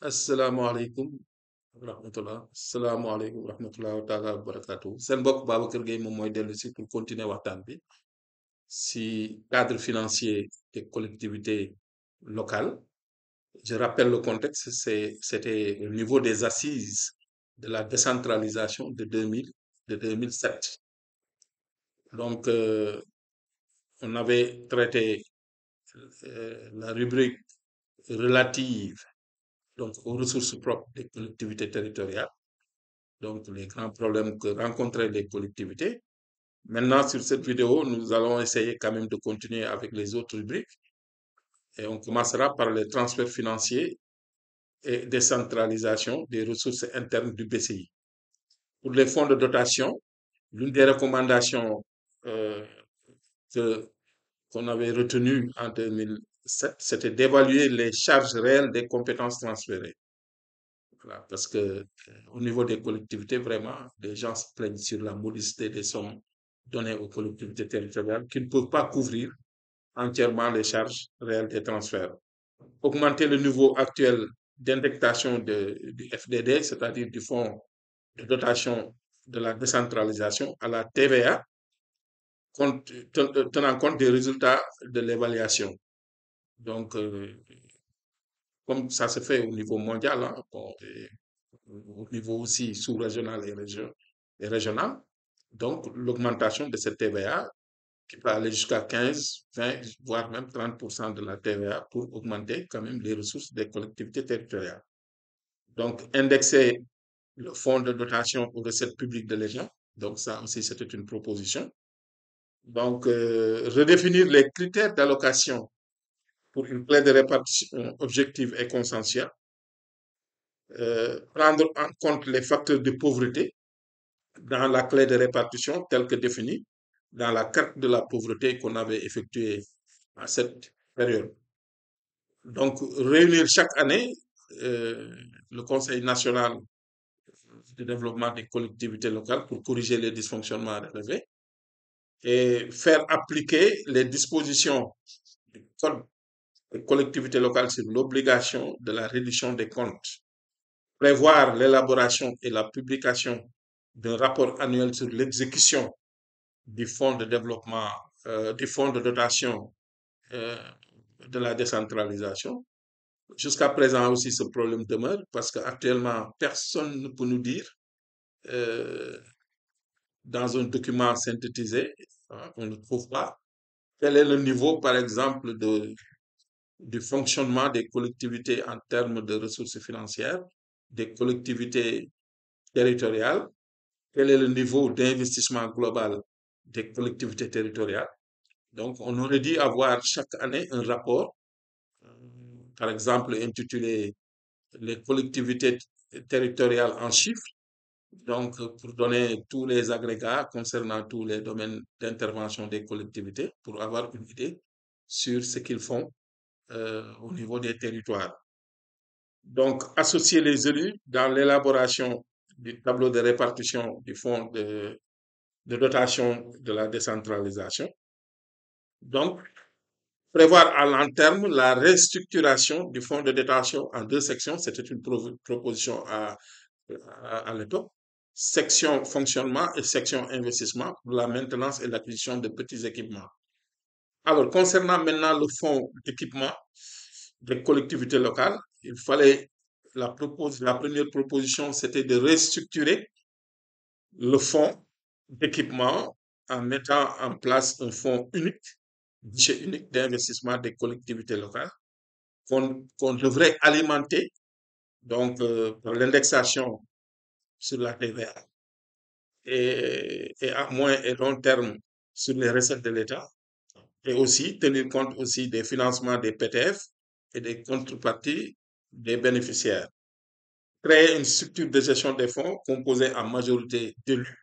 asalaamaaleykum wa rahmatullah asalaamaaleykum wa rahmatullah taala wa barakatuh seen mbokk Babacar Gueye moom mooy dellu si pour continuer waxtaan bi si cadre financier des collectivités locales. Je rappelle le contexte, c'était au niveau des assises de la décentralisation de 2007. Donc, on avait traité la rubrique relative donc, aux ressources propres des collectivités territoriales, donc les grands problèmes que rencontraient les collectivités. Maintenant, sur cette vidéo, nous allons essayer quand même de continuer avec les autres rubriques et on commencera par les transferts financiers et décentralisation des ressources internes du BCI. Pour les fonds de dotation, l'une des recommandations euh, que- qu'on avait retenues en 2007, c'était d'évaluer les charges réelles des compétences transférées. Voilà, parce que au niveau des collectivités, vraiment, les gens se plaignent sur la modicité des sommes données aux collectivités territoriales qui ne peuvent pas couvrir entièrement les charges réelles des transferts. Augmenter le niveau actuel d'indexation du FDD, c'est-à-dire du Fonds de dotation de la décentralisation à la TVA, tenant compte des résultats de l'évaluation. Donc, comme ça se fait au niveau mondial, hein, bon, et au niveau aussi sous-régional et régional, donc l'augmentation de cette TVA qui peut aller jusqu'à 15, 20, voire même 30% de la TVA pour augmenter quand même les ressources des collectivités territoriales. Donc, indexer le fonds de dotation aux recettes publiques de l'État. Donc, ça aussi, c'était une proposition. Donc, redéfinir les critères d'allocation pour une clé de répartition objective et consensuelle. Prendre en compte les facteurs de pauvreté dans la clé de répartition telle que définie dans la carte de la pauvreté qu'on avait effectuée à cette période. Donc, réunir chaque année le Conseil national de développement des collectivités locales pour corriger les dysfonctionnements relevés et faire appliquer les dispositions du Code des collectivités locales sur l'obligation de la réduction des comptes, prévoir l'élaboration et la publication d'un rapport annuel sur l'exécution du fonds de développement, du fonds de dotation euh, de la décentralisation. Jusqu'à présent aussi, ce problème demeure parce qu'actuellement, personne ne peut nous dire euh, dans un document synthétisé, on ne trouve pas quel est le niveau, par exemple, du fonctionnement des collectivités en termes de ressources financières, des collectivités territoriales, quel est le niveau d'investissement global des collectivités territoriales. Donc, on aurait dû avoir chaque année un rapport, euh, par exemple, intitulé les collectivités territoriales en chiffres, donc pour donner tous les agrégats concernant tous les domaines d'intervention des collectivités, pour avoir une idée sur ce qu'ils font au niveau des territoires. Donc, associer les élus dans l'élaboration du tableau de répartition du fonds de dotation de la décentralisation. Donc, prévoir à long terme la restructuration du fonds de détention en deux sections, c'était une proposition à l'époque. Section fonctionnement et section investissement pour la maintenance et l'acquisition de petits équipements. Alors, concernant maintenant le fonds d'équipement des collectivités locales, il fallait la première proposition, c'était de restructurer le fonds d'équipement en mettant en place un fonds unique, guichet unique d'investissement des collectivités locales qu'on devrait alimenter donc par l'indexation sur la TVA et à moyen et long terme sur les recettes de l'État et aussi tenir compte aussi des financements des PTF et des contreparties des bénéficiaires. Créer une structure de gestion des fonds composée en majorité d'élus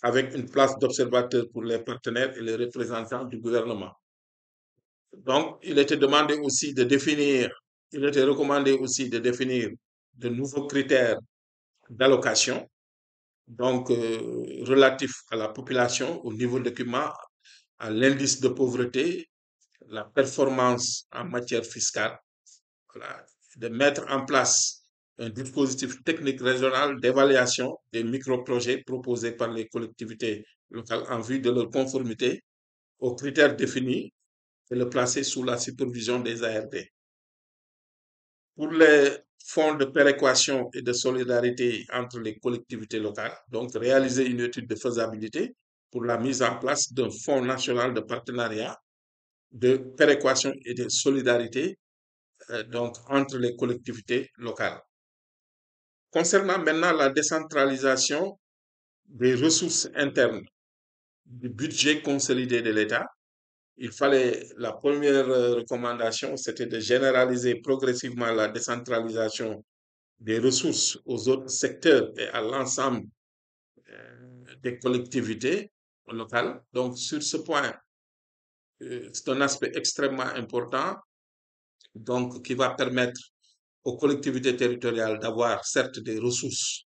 avec une place d'observateur pour les partenaires et les représentants du gouvernement. Donc, il était recommandé aussi de définir de nouveaux critères d'allocation, donc relatifs à la population, au niveau d'équipement, à l'indice de pauvreté, la performance en matière fiscale, voilà, de mettre en place un dispositif technique régional d'évaluation des micro-projets proposés par les collectivités locales en vue de leur conformité aux critères définis et le placer sous la supervision des ARD. Pour les fonds de péréquation et de solidarité entre les collectivités locales, donc réaliser une étude de faisabilité pour la mise en place d'un fonds national de partenariat, de péréquation et de solidarité donc entre les collectivités locales. Concernant maintenant la décentralisation des ressources internes du budget consolidé de l'État, il fallait, la première recommandation, c'était de généraliser progressivement la décentralisation des ressources aux autres secteurs et à l'ensemble des collectivités locales. Donc, sur ce point, c'est un aspect extrêmement important, donc qui va permettre aux collectivités territoriales d'avoir certes des ressources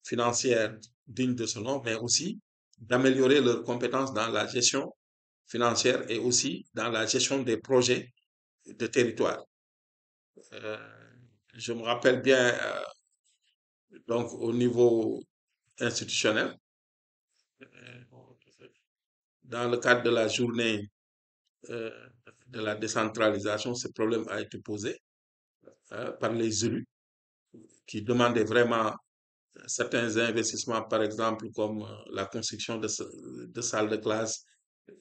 financières dignes de ce nom, mais aussi d'améliorer leurs compétences dans la gestion financière et aussi dans la gestion des projets de territoire. Euh, je me rappelle bien, donc au niveau institutionnel, dans le cadre de la journée euh, de la décentralisation, ce problème a été posé par les élus qui demandaient vraiment certains investissements, par exemple, comme la construction de salles de classe,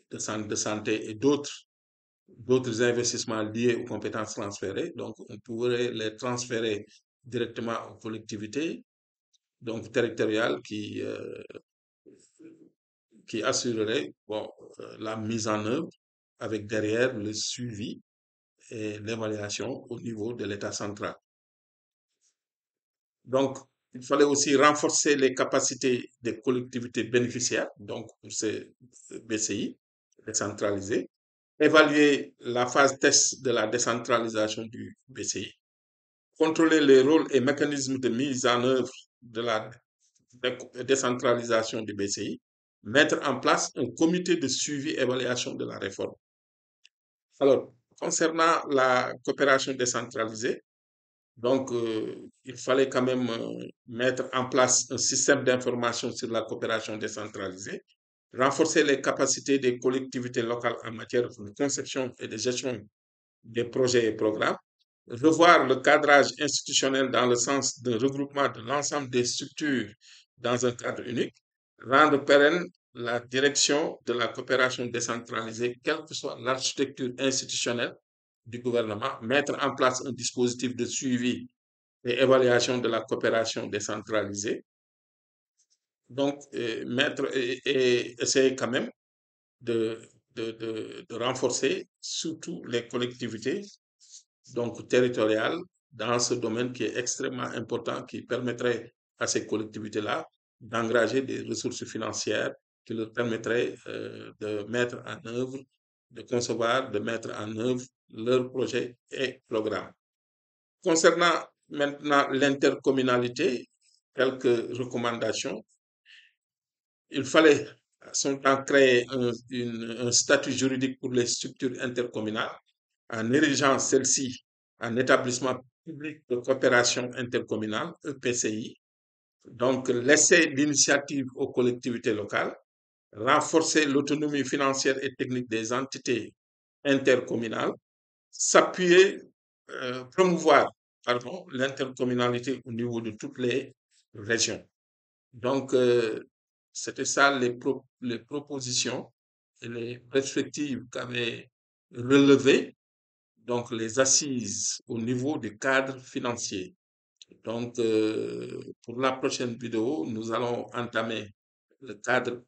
de centres de santé et d'autres investissements liés aux compétences transférées. Donc, on pourrait les transférer directement aux collectivités donc territoriales qui assureraient bon, la mise en œuvre avec derrière le suivi et l'évaluation au niveau de l'État central. Donc, il fallait aussi renforcer les capacités des collectivités bénéficiaires, donc pour ces BCI décentralisés, évaluer la phase test de la décentralisation du BCI, contrôler les rôles et mécanismes de mise en œuvre de la décentralisation du BCI, mettre en place un comité de suivi et évaluation de la réforme. Alors, concernant la coopération décentralisée, donc, il fallait quand même mettre en place un système d'information sur la coopération décentralisée, renforcer les capacités des collectivités locales en matière de conception et de gestion des projets et programmes, revoir le cadrage institutionnel dans le sens d'un regroupement de l'ensemble des structures dans un cadre unique, rendre pérenne la direction de la coopération décentralisée, quelle que soit l'architecture institutionnelle du gouvernement, mettre en place un dispositif de suivi et évaluation de la coopération décentralisée. Donc, mettre et essayer quand même de, de renforcer surtout les collectivités donc territoriales dans ce domaine qui est extrêmement important, qui permettrait à ces collectivités-là d'engager des ressources financières qui leur permettraient de mettre en œuvre, de concevoir, de mettre en œuvre leurs projets et programmes. Concernant maintenant l'intercommunalité, quelques recommandations. Il fallait à son temps créer un statut juridique pour les structures intercommunales en érigeant celles-ci en établissement public de coopération intercommunale, EPCI. Donc, laisser l'initiative aux collectivités locales, renforcer l'autonomie financière et technique des entités intercommunales, s'appuyer, promouvoir pardon, l'intercommunalité au niveau de toutes les régions. Donc, c'était ça les propositions et les perspectives qu'avaient relevé donc les assises au niveau du cadre financier. Donc, pour la prochaine vidéo, nous allons entamer le cadre,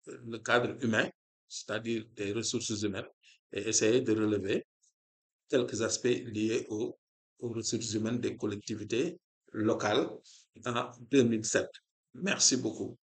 le cadre humain, c'est-à-dire des ressources humaines, et essayer de relever quelques aspects liés aux ressources humaines des collectivités locales en 2007. Merci beaucoup.